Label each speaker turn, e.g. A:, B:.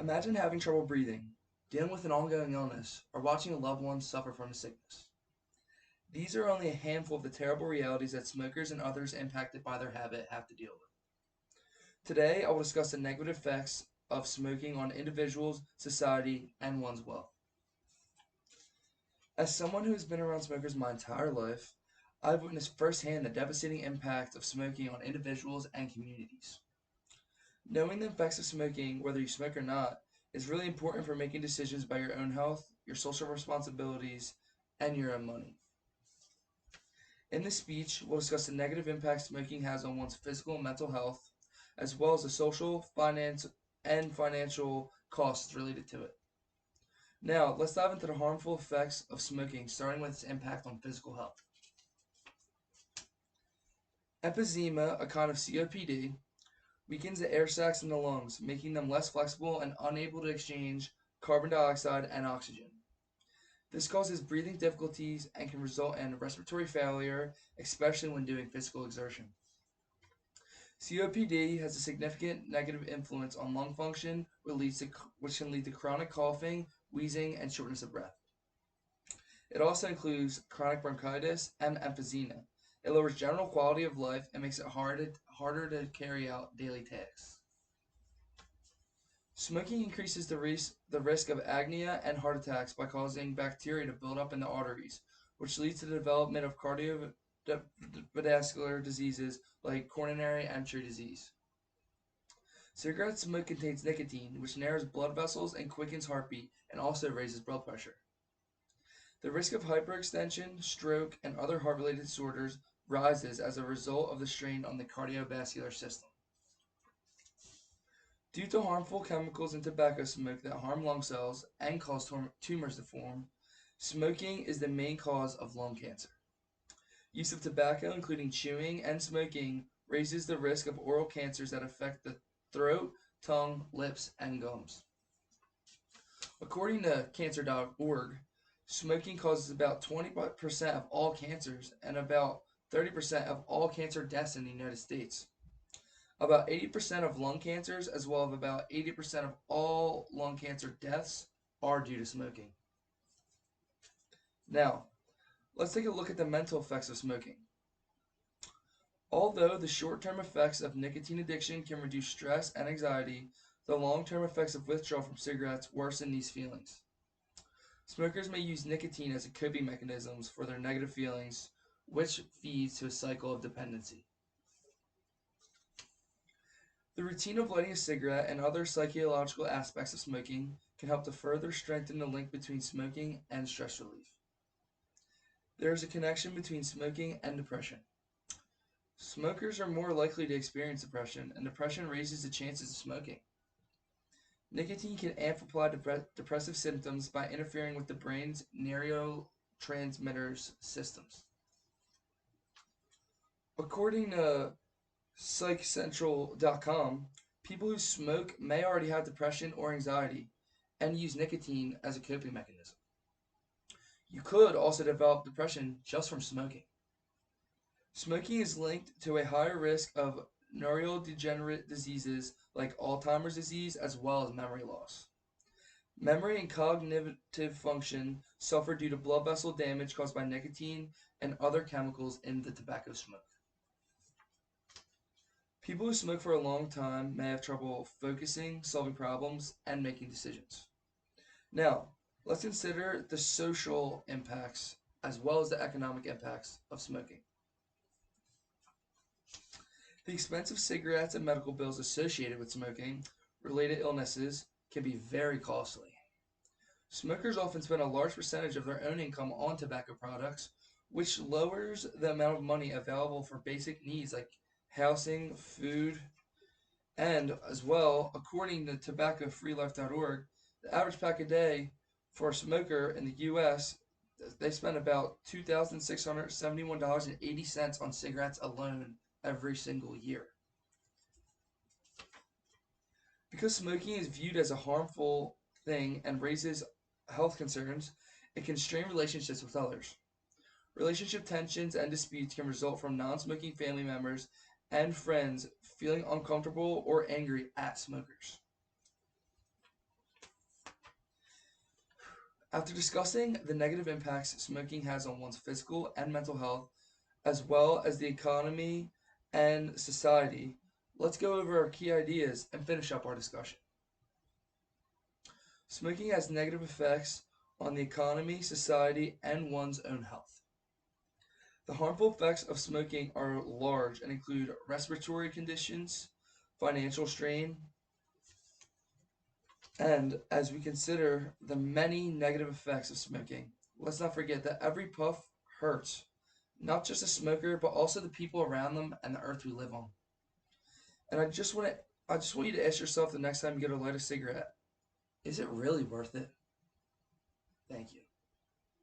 A: Imagine having trouble breathing, dealing with an ongoing illness, or watching a loved one suffer from a sickness. These are only a handful of the terrible realities that smokers and others impacted by their habit have to deal with. Today, I will discuss the negative effects of smoking on individuals, society, and one's wealth. As someone who has been around smokers my entire life, I've witnessed firsthand the devastating impact of smoking on individuals and communities. Knowing the effects of smoking, whether you smoke or not, is really important for making decisions about your own health, your social responsibilities, and your own money. In this speech, we'll discuss the negative impact smoking has on one's physical and mental health, as well as the social, finance, and financial costs related to it. Now, let's dive into the harmful effects of smoking, starting with its impact on physical health. Emphysema, a kind of COPD, weakens the air sacs in the lungs, making them less flexible and unable to exchange carbon dioxide and oxygen. This causes breathing difficulties and can result in respiratory failure, especially when doing physical exertion. COPD has a significant negative influence on lung function, which can lead to chronic coughing, wheezing, and shortness of breath. It also includes chronic bronchitis and emphysema. It lowers general quality of life and makes it harder to carry out daily tasks. Smoking increases the risk of angina and heart attacks by causing bacteria to build up in the arteries, which leads to the development of cardiovascular diseases like coronary artery disease. Cigarette smoke contains nicotine, which narrows blood vessels and quickens heartbeat and also raises blood pressure. The risk of hyperextension, stroke, and other heart-related disorders rises as a result of the strain on the cardiovascular system. Due to harmful chemicals in tobacco smoke that harm lung cells and cause tumors to form, smoking is the main cause of lung cancer. Use of tobacco, including chewing and smoking, raises the risk of oral cancers that affect the throat, tongue, lips, and gums. According to cancer.org, smoking causes about 20% of all cancers and about 30% of all cancer deaths in the United States. About 80% of lung cancers, as well as about 80% of all lung cancer deaths, are due to smoking. Now, let's take a look at the mental effects of smoking. Although the short-term effects of nicotine addiction can reduce stress and anxiety, the long-term effects of withdrawal from cigarettes worsen these feelings. Smokers may use nicotine as a coping mechanism for their negative feelings, which feeds to a cycle of dependency. The routine of lighting a cigarette and other psychological aspects of smoking can help to further strengthen the link between smoking and stress relief. There is a connection between smoking and depression. Smokers are more likely to experience depression, and depression raises the chances of smoking. Nicotine can amplify depressive symptoms by interfering with the brain's neurotransmitters systems. According to PsychCentral.com, people who smoke may already have depression or anxiety and use nicotine as a coping mechanism. You could also develop depression just from smoking. Smoking is linked to a higher risk of neurodegenerative diseases like Alzheimer's disease as well as memory loss. Memory and cognitive function suffer due to blood vessel damage caused by nicotine and other chemicals in the tobacco smoke. People who smoke for a long time may have trouble focusing, solving problems, and making decisions. Now, let's consider the social impacts as well as the economic impacts of smoking. The expense of cigarettes and medical bills associated with smoking related illnesses can be very costly. Smokers often spend a large percentage of their own income on tobacco products, which lowers the amount of money available for basic needs like housing, food, and as well, according to tobaccofreelife.org, the average pack a day for a smoker in the U.S., they spend about $2,671.80 on cigarettes alone every single year. Because smoking is viewed as a harmful thing and raises health concerns, it can strain relationships with others. Relationship tensions and disputes can result from non-smoking family members and friends feeling uncomfortable or angry at smokers. After discussing the negative impacts smoking has on one's physical and mental health, as well as the economy and society, let's go over our key ideas and finish up our discussion. Smoking has negative effects on the economy, society, and one's own health. The harmful effects of smoking are large and include respiratory conditions, financial strain, and as we consider the many negative effects of smoking, let's not forget that every puff hurts, not just the smoker, but also the people around them and the earth we live on. And I just want you to ask yourself the next time you go to light a cigarette, is it really worth it? Thank you.